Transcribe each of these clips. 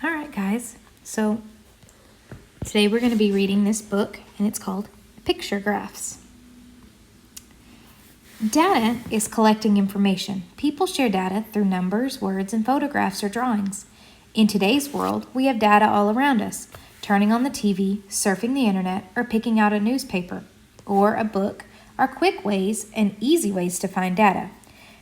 All right, guys. So today we're going to be reading this book, and it's called Picture Graphs. Data is collecting information. People share data through numbers, words, and photographs or drawings. In today's world, we have data all around us. Turning on the TV, surfing the internet, or picking out a newspaper or a book are quick ways and easy ways to find data.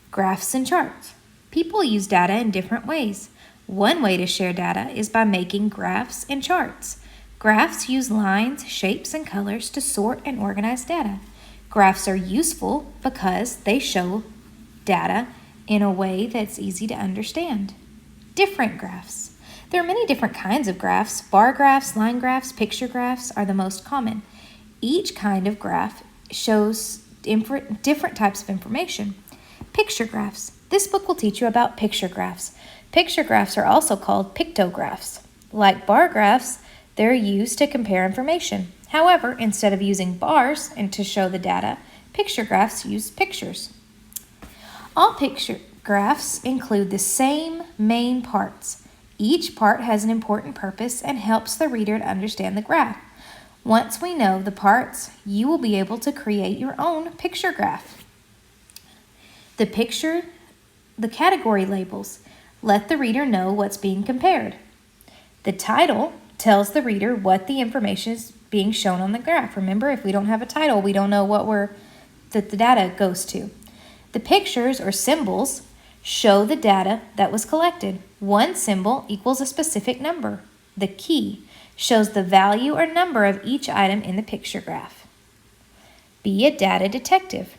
Graphs and charts. People use data in different ways. One way to share data is by making graphs and charts. Graphs use lines, shapes, and colors to sort and organize data. Graphs are useful because they show data in a way that's easy to understand. Different graphs. There are many different kinds of graphs. Bar graphs, line graphs, picture graphs are the most common. Each kind of graph shows different types of information. Picture graphs. This book will teach you about picture graphs. Picture graphs are also called pictographs. Like bar graphs, they're used to compare information. However, instead of using bars and to show the data, picture graphs use pictures. All picture graphs include the same main parts. Each part has an important purpose and helps the reader to understand the graph. Once we know the parts, you will be able to create your own picture graph. The category labels let the reader know what's being compared. The title tells the reader what the information is being shown on the graph. Remember, if we don't have a title, we don't know that the data goes to. The pictures or symbols show the data that was collected. One symbol equals a specific number. The key shows the value or number of each item in the picture graph. Be a data detective.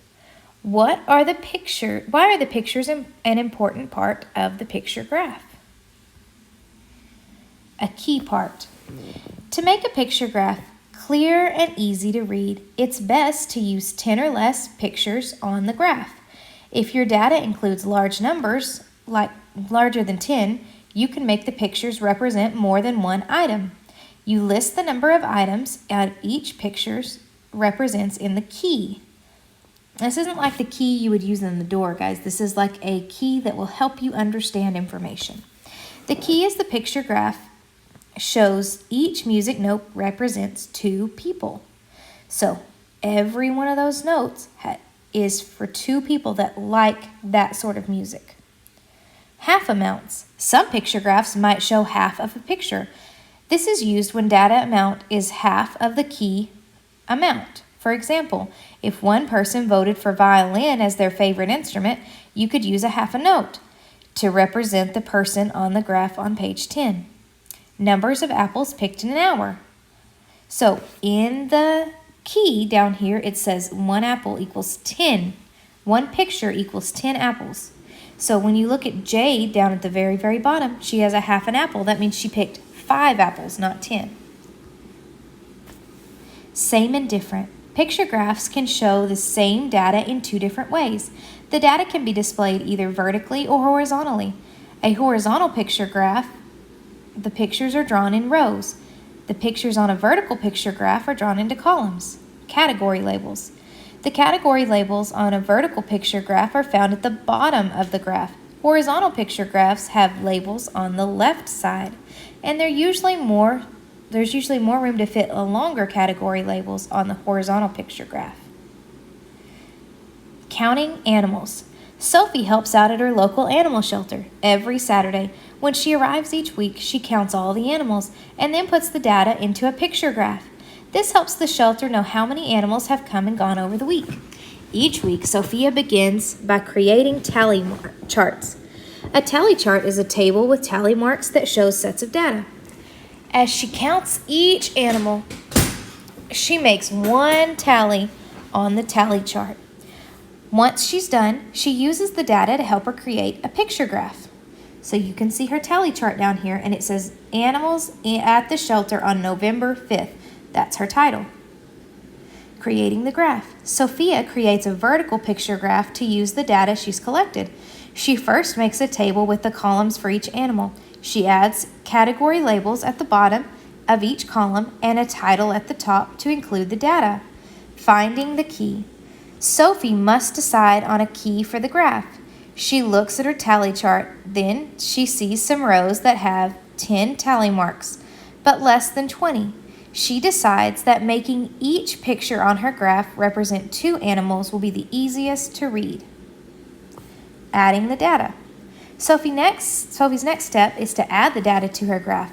Why are the pictures an important part of the picture graph? A key part. To make a picture graph clear and easy to read, it's best to use 10 or less pictures on the graph. If your data includes large numbers, like larger than 10, you can make the pictures represent more than one item. You list the number of items each picture represents in the key. This isn't like the key you would use in the door, guys. This is like a key that will help you understand information. The key is the picture graph shows each music note represents 2 people. So every one of those notes is for 2 people that like that sort of music. Half amounts. Some picture graphs might show half of a picture. This is used when data amount is half of the key amount. For example, if one person voted for violin as their favorite instrument, you could use a half a note to represent the person on the graph on page 10. Numbers of apples picked in an hour. So in the key down here, it says 1 apple equals 10. 1 picture equals 10 apples. So when you look at Jade down at the very, very bottom, she has a half an apple. That means she picked 5 apples, not 10. Same and different. Picture graphs can show the same data in 2 different ways. The data can be displayed either vertically or horizontally. A horizontal picture graph, the pictures are drawn in rows. The pictures on a vertical picture graph are drawn into columns. Category labels. The category labels on a vertical picture graph are found at the bottom of the graph. Horizontal picture graphs have labels on the left side, and there's usually more room to fit longer category labels on the horizontal picture graph. Counting animals. Sophie helps out at her local animal shelter every Saturday. When she arrives each week, she counts all the animals and then puts the data into a picture graph. This helps the shelter know how many animals have come and gone over the week. Each week, Sophia begins by creating tally charts. A tally chart is a table with tally marks that shows sets of data. As she counts each animal, she makes 1 tally on the tally chart. Once she's done, she uses the data to help her create a picture graph. So you can see her tally chart down here, and it says Animals at the Shelter on November 5th. That's her title. Creating the graph. Sophia creates a vertical picture graph to use the data she's collected. She first makes a table with the columns for each animal. She adds category labels at the bottom of each column and a title at the top to include the data. Finding the key. Sophie must decide on a key for the graph. She looks at her tally chart. Then she sees some rows that have 10 tally marks, but less than 20. She decides that making each picture on her graph represent 2 animals will be the easiest to read. Adding the data. Sophie's next step is to add the data to her graph.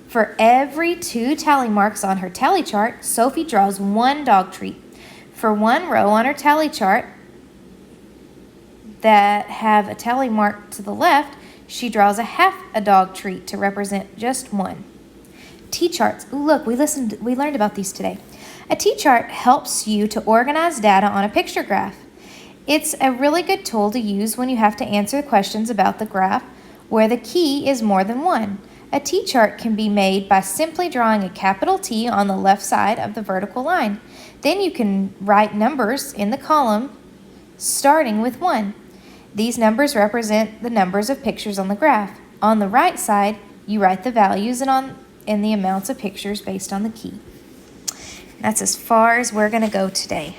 For every 2 tally marks on her tally chart, Sophie draws 1 dog treat. For 1 row on her tally chart that have a tally mark to the left, she draws a half a dog treat to represent just 1. T-charts. Ooh, look, we learned about these today. A T-chart helps you to organize data on a picture graph. It's a really good tool to use when you have to answer questions about the graph where the key is more than 1. A T-chart can be made by simply drawing a capital T on the left side of the vertical line. Then you can write numbers in the column starting with 1. These numbers represent the numbers of pictures on the graph. On the right side, you write the values and the amounts of pictures based on the key. That's as far as we're going to go today.